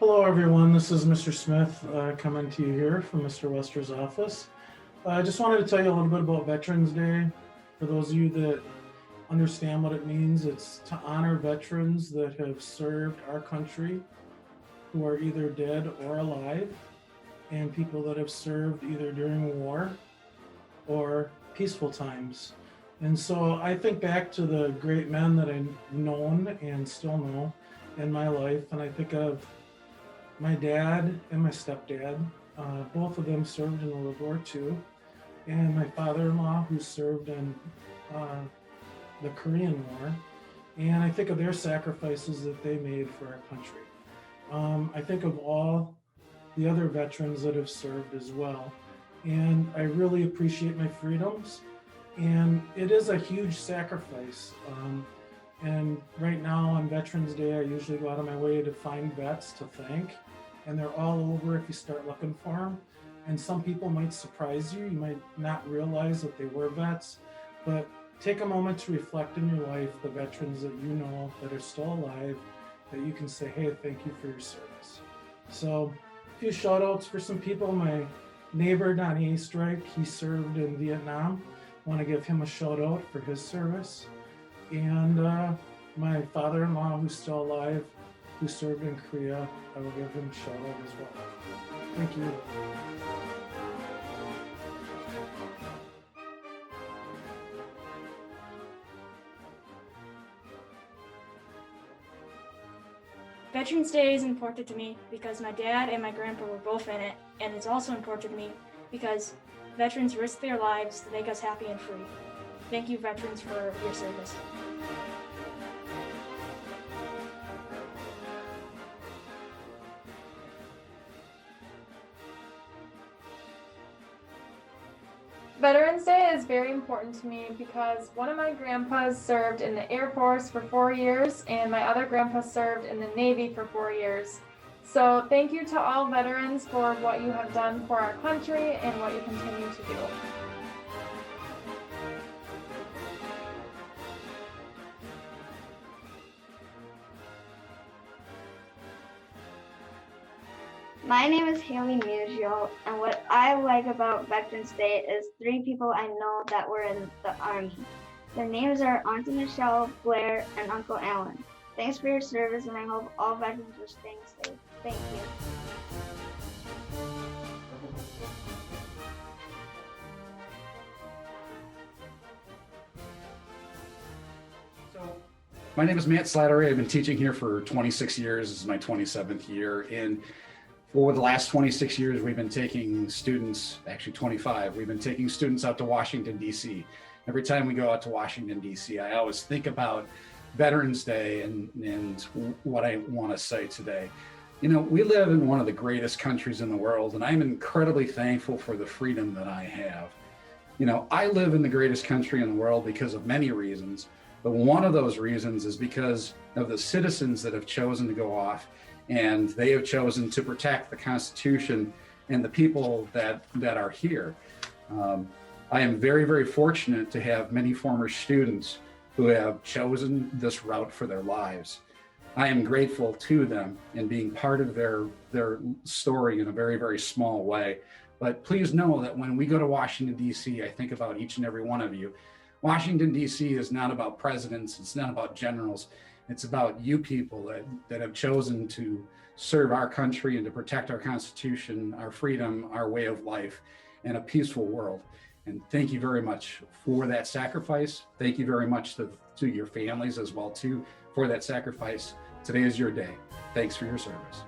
Hello, everyone. This is Mr. Smith coming to you here from Mr. Wester's office. I just wanted to tell you a little bit about Veterans Day. For those of you that understand what it means, it's to honor veterans that have served our country who are either dead or alive, and people that have served either during war or peaceful times. And so I think back to the great men that I've known and still know in my life, and I think of my dad and my stepdad. Both of them served in World War II, and my father-in-law who served in the Korean War. And I think of their sacrifices that they made for our country. I think of all the other veterans that have served as well. And I really appreciate my freedoms. And it is a huge sacrifice. And right now on Veterans Day, I usually go out of my way to find vets to thank. And they're all over if you start looking for them. And some people might surprise you. You might not realize that they were vets, but take a moment to reflect in your life the veterans that you know that are still alive, that you can say, hey, thank you for your service. So a few shout outs for some people. My neighbor, Donnie Strike, he served in Vietnam. Want to give him a shout out for his service. And my father-in-law, who's still alive, who served in Korea, I will give him a shout out as well. Thank you. Veterans Day is important to me because my dad and my grandpa were both in it, and it's also important to me because veterans risk their lives to make us happy and free. Thank you, veterans, for your service. Veterans Day is very important to me because one of my grandpas served in the Air Force for 4 years and my other grandpa served in the Navy for 4 years. So thank you to all veterans for what you have done for our country and what you continue to do. My name is Haley Mugio, and what I like about Veterans Day is 3 people I know that were in the Army. Their names are Auntie Michelle, Blair, and Uncle Alan. Thanks for your service, and I hope all veterans are staying safe. Thank you. My name is Matt Slattery. I've been teaching here for 26 years. This is my 27th year. And for the last 26 years, we've been taking students, actually 25, we've been taking students out to Washington, D.C. Every time we go out to Washington, D.C., I always think about Veterans Day and what I want to say today. You know, we live in one of the greatest countries in the world, and I'm incredibly thankful for the freedom that I have. You know, I live in the greatest country in the world because of many reasons, but one of those reasons is because of the citizens that have chosen to go off, and they have chosen to protect the Constitution and the people that are here. I am very, very fortunate to have many former students who have chosen this route for their lives. I am grateful to them and being part of their story in a very, very small way. But please know that when we go to Washington, D.C., I think about each and every one of you. Washington, D.C. is not about presidents, it's not about generals. It's about you people that have chosen to serve our country and to protect our Constitution, our freedom, our way of life, and a peaceful world. And thank you very much for that sacrifice. Thank you very much to your families as well, too, for that sacrifice. Today is your day. Thanks for your service.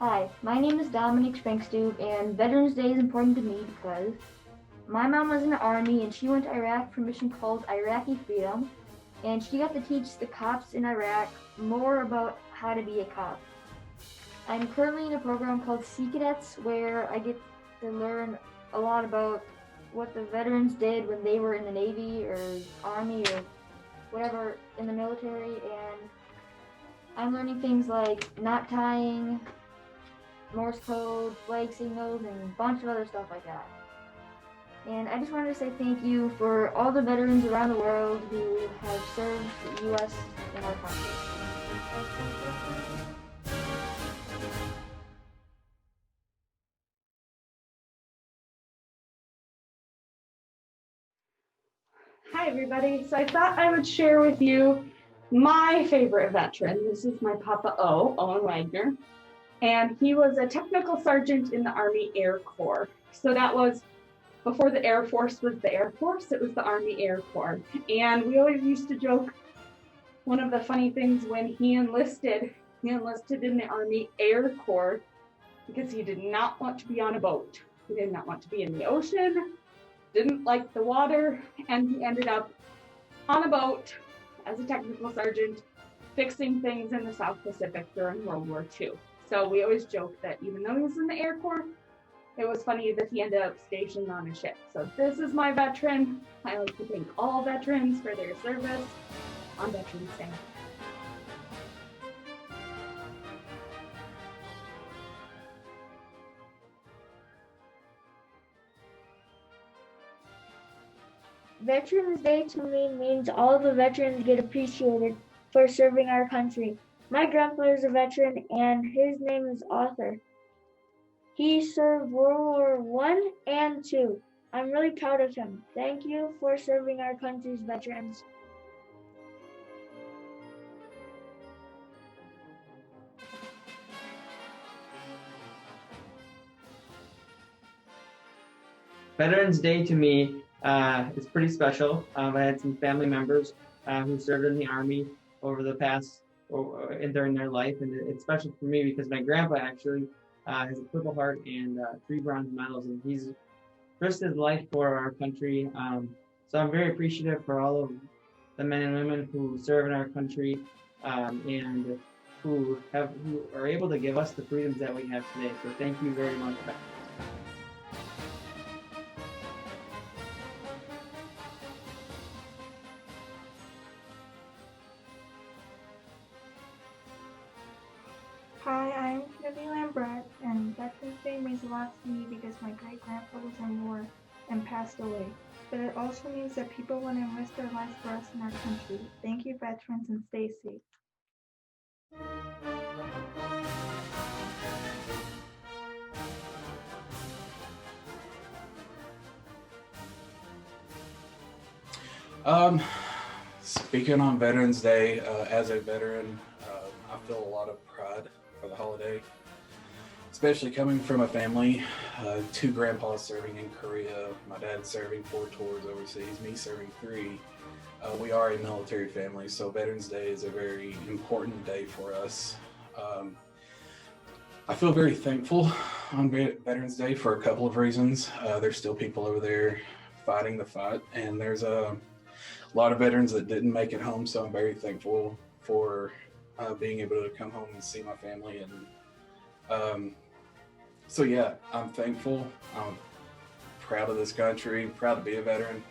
Hi, my name is Dominic Spankstube, and Veterans Day is important to me because my mom was in the Army and she went to Iraq for a mission called Iraqi Freedom, and she got to teach the cops in Iraq more about how to be a cop. I'm currently in a program called Sea Cadets where I get to learn a lot about what the veterans did when they were in the Navy or Army or whatever in the military, and I'm learning things like knot tying, Morse code, flag signals, and a bunch of other stuff like that. And I just wanted to say thank you for all the veterans around the world who have served the U.S. and our country. Hi, everybody. So I thought I would share with you my favorite veteran. This is my Papa O, Owen Wagner. And he was a technical sergeant in the Army Air Corps. So that was before the Air Force was the Air Force, it was the Army Air Corps. And we always used to joke, one of the funny things when he enlisted in the Army Air Corps because he did not want to be on a boat. He did not want to be in the ocean, didn't like the water, and he ended up on a boat as a technical sergeant fixing things in the South Pacific during World War II. So we always joke that even though he was in the Air Corps, it was funny that he ended up stationed on a ship. So this is my veteran. I like to thank all veterans for their service on Veterans Day. Veterans Day to me means all the veterans get appreciated for serving our country. My grandfather is a veteran and his name is Arthur. He served World War I and II. I'm really proud of him. Thank you for serving our country's veterans. Veterans Day to me is pretty special. I had some family members who served in the Army over the past and during their life, and it's special for me because my grandpa actually has a Purple Heart and 3 bronze medals, and he's risked his life for our country. So I'm very appreciative for all of the men and women who serve in our country and who are able to give us the freedoms that we have today. So thank you very much. Hi, I'm Vivi Lambert, and Veterans Day means a lot to me because my great-grandpa was in war and passed away. But it also means that people want to risk their lives for us in our country. Thank you, veterans, and stay safe. Speaking on Veterans Day, as a veteran, I feel a lot of pride for the holiday, especially coming from a family, 2 grandpas serving in Korea, my dad serving 4 tours overseas, me serving 3. We are a military family, so Veterans Day is a very important day for us. I feel very thankful on Veterans Day for a couple of reasons. There's still people over there fighting the fight, and there's a lot of veterans that didn't make it home, so I'm very thankful for being able to come home and see my family. And so yeah, I'm thankful. I'm proud of this country, proud to be a veteran.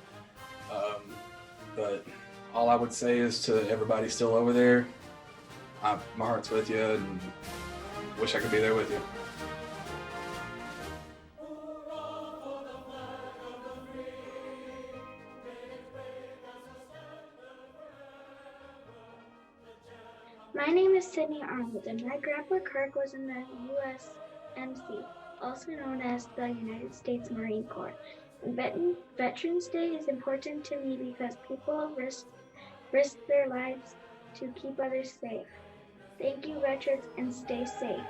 But all I would say is to everybody still over there, my heart's with you and wish I could be there with you. My name is Sydney Arnold, and my grandpa Clarke was in the USMC, also known as the United States Marine Corps. Veterans Day is important to me because people risk their lives to keep others safe. Thank you, veterans, and stay safe.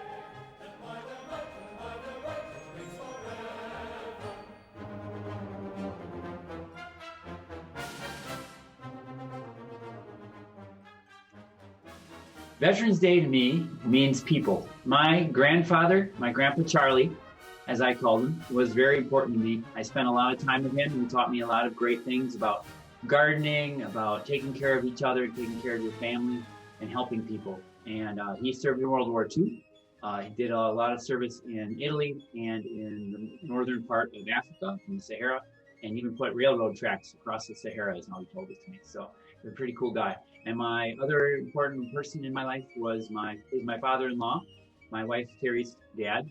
Veterans Day to me means people. My grandfather, my grandpa Charlie, as I called him, was very important to me. I spent a lot of time with him. He taught me a lot of great things about gardening, about taking care of each other, taking care of your family, and helping people. And he served in World War II. He did a lot of service in Italy and in the northern part of Africa, in the Sahara, and even put railroad tracks across the Sahara, is how he told it to me. So he's a pretty cool guy. And my other important person in my life is my father-in-law, my wife Terry's dad,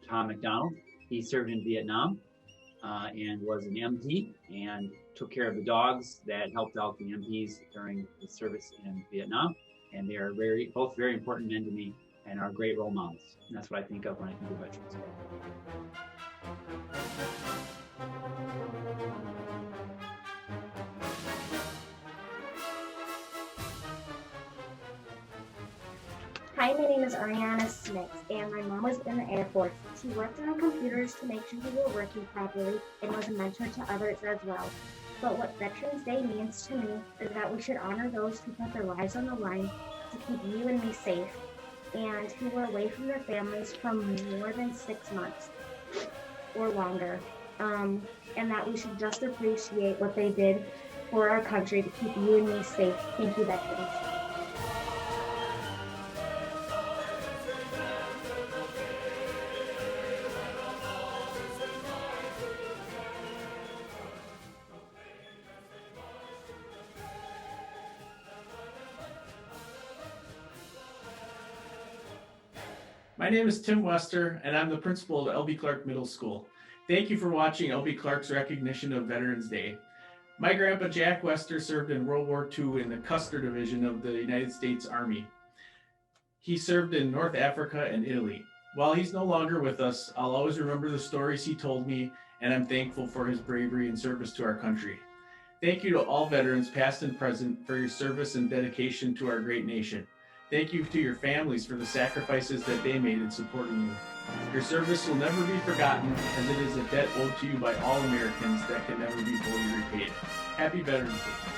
Tom McDonald. He served in Vietnam. and was an MP and took care of the dogs that helped out the MPs during the service in Vietnam. And they are both very important men to me and are great role models. And that's what I think of when I think of Veterans Day. Hi, my name is Ariana Smith, and my mom was in the Air Force. She worked on computers to make sure we were working properly and was a mentor to others as well. But what Veterans Day means to me is that we should honor those who put their lives on the line to keep you and me safe, and who were away from their families for more than 6 months or longer. And that we should just appreciate what they did for our country to keep you and me safe. Thank you, veterans. My name is Tim Wester, and I'm the principal of LB Clarke Middle School. Thank you for watching LB Clarke's recognition of Veterans Day. My grandpa Jack Wester served in World War II in the Custer Division of the United States Army. He served in North Africa and Italy. While he's no longer with us, I'll always remember the stories he told me, and I'm thankful for his bravery and service to our country. Thank you to all veterans, past and present, for your service and dedication to our great nation. Thank you to your families for the sacrifices that they made in supporting you. Your service will never be forgotten, as it is a debt owed to you by all Americans that can never be fully repaid. Happy Veterans Day.